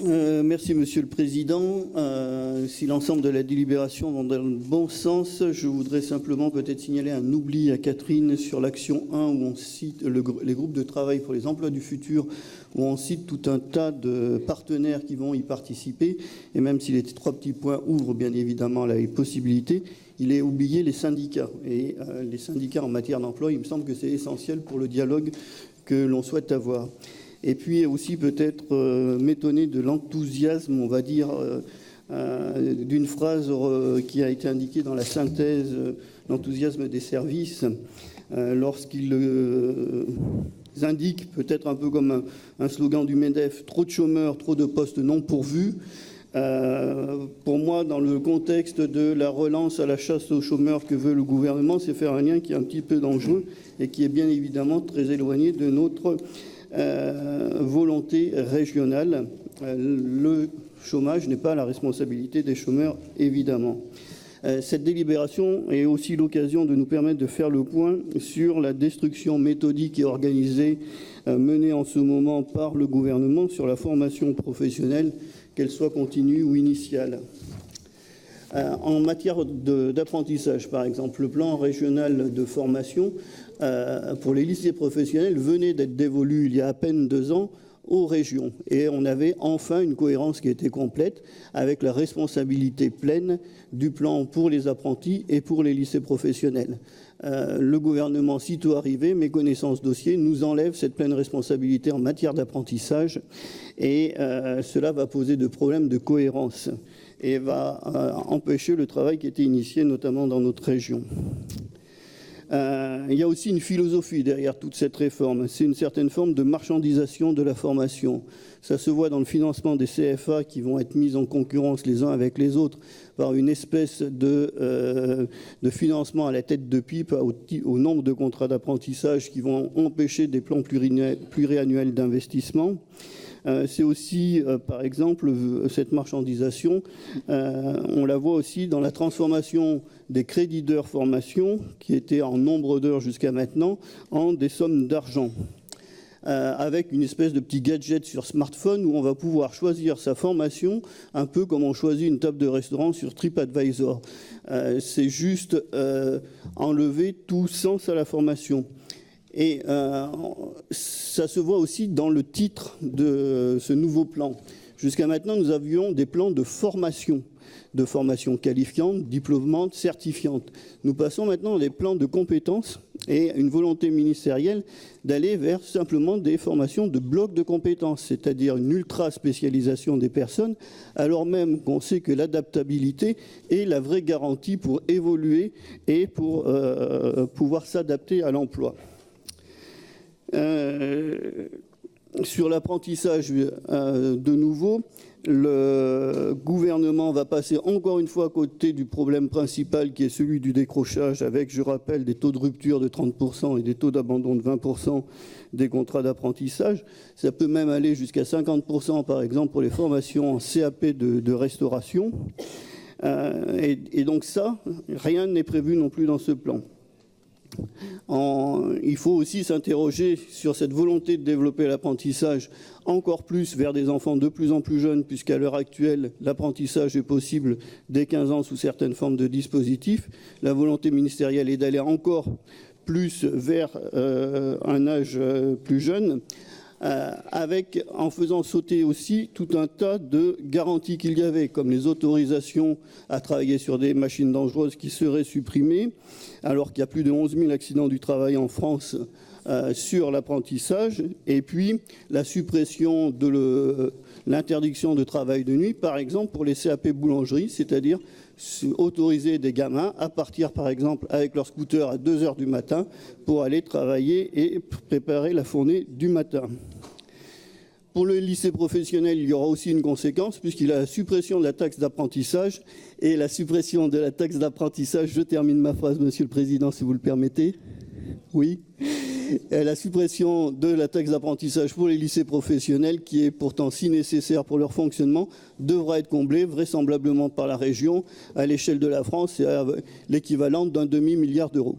Merci Monsieur le Président. Si l'ensemble de la délibération va dans le bon sens, je voudrais simplement peut-être signaler un oubli à Catherine sur l'action 1 où on cite les groupes de travail pour les emplois du futur, où on cite tout un tas de partenaires qui vont y participer. Et même si les 3 petits points ouvrent bien évidemment la possibilité, il est oublié les syndicats. Et les syndicats en matière d'emploi, il me semble que c'est essentiel pour le dialogue que l'on souhaite avoir. Et puis aussi peut-être m'étonner de l'enthousiasme, on va dire, d'une phrase qui a été indiquée dans la synthèse, l'enthousiasme des services, lorsqu'ils indiquent, peut-être un peu comme un slogan du MEDEF, trop de chômeurs, trop de postes non pourvus. Pour moi, dans le contexte de la relance à la chasse aux chômeurs que veut le gouvernement, c'est faire un lien qui est un petit peu dangereux et qui est bien évidemment très éloigné de notre volonté régionale. Le chômage n'est pas la responsabilité des chômeurs, évidemment. Cette délibération est aussi l'occasion de nous permettre de faire le point sur la destruction méthodique et organisée menée en ce moment par le gouvernement sur la formation professionnelle, qu'elle soit continue ou initiale. En matière d'apprentissage, par exemple, le plan régional de formation pour les lycées professionnels venait d'être dévolu il y a à peine 2 ans aux régions. Et on avait enfin une cohérence qui était complète avec la responsabilité pleine du plan pour les apprentis et pour les lycées professionnels. Le gouvernement, sitôt arrivé, méconnaissant ce dossier, nous enlève cette pleine responsabilité en matière d'apprentissage et cela va poser de problèmes de cohérence et va empêcher le travail qui a été initié notamment dans notre région. Il y a aussi une philosophie derrière toute cette réforme. C'est une certaine forme de marchandisation de la formation. Ça se voit dans le financement des CFA qui vont être mis en concurrence les uns avec les autres par une espèce de financement à la tête de pipe au nombre de contrats d'apprentissage qui vont empêcher des plans pluriannuels d'investissement. C'est aussi, par exemple, cette marchandisation, on la voit aussi dans la transformation des crédits d'heures formation, qui étaient en nombre d'heures jusqu'à maintenant, en des sommes d'argent, avec une espèce de petit gadget sur smartphone où on va pouvoir choisir sa formation, un peu comme on choisit une table de restaurant sur TripAdvisor. C'est juste enlever tout sens à la formation. Et ça se voit aussi dans le titre de ce nouveau plan. Jusqu'à maintenant, nous avions des plans de formation qualifiante, diplômante, certifiante. Nous passons maintenant à des plans de compétences et une volonté ministérielle d'aller vers simplement des formations de blocs de compétences, c'est-à-dire une ultra-spécialisation des personnes, alors même qu'on sait que l'adaptabilité est la vraie garantie pour évoluer et pour pouvoir s'adapter à l'emploi. Sur l'apprentissage, de nouveau, le gouvernement va passer encore une fois à côté du problème principal qui est celui du décrochage avec, je rappelle, des taux de rupture de 30% et des taux d'abandon de 20% des contrats d'apprentissage. Ça peut même aller jusqu'à 50% par exemple pour les formations en CAP de restauration. Et donc ça, rien n'est prévu non plus dans ce plan. Il faut aussi s'interroger sur cette volonté de développer l'apprentissage encore plus vers des enfants de plus en plus jeunes, puisqu'à l'heure actuelle, l'apprentissage est possible dès 15 ans sous certaines formes de dispositifs. La volonté ministérielle est d'aller encore plus vers un âge plus jeune, en faisant sauter aussi tout un tas de garanties qu'il y avait, comme les autorisations à travailler sur des machines dangereuses qui seraient supprimées, alors qu'il y a plus de 11 000 accidents du travail en France sur l'apprentissage, et puis la suppression de l'interdiction de travail de nuit, par exemple pour les CAP boulangerie, c'est-à-dire autoriser des gamins à partir, par exemple, avec leur scooter à 2 heures du matin pour aller travailler et préparer la fournée du matin. Pour le lycée professionnel, il y aura aussi une conséquence puisqu'il y a la suppression de la taxe d'apprentissage. Et la suppression de la taxe d'apprentissage, je termine ma phrase, Monsieur le Président, si vous le permettez. Oui. La suppression de la taxe d'apprentissage pour les lycées professionnels, qui est pourtant si nécessaire pour leur fonctionnement, devra être comblée vraisemblablement par la région à l'échelle de la France et à l'équivalent d'un demi-milliard d'euros.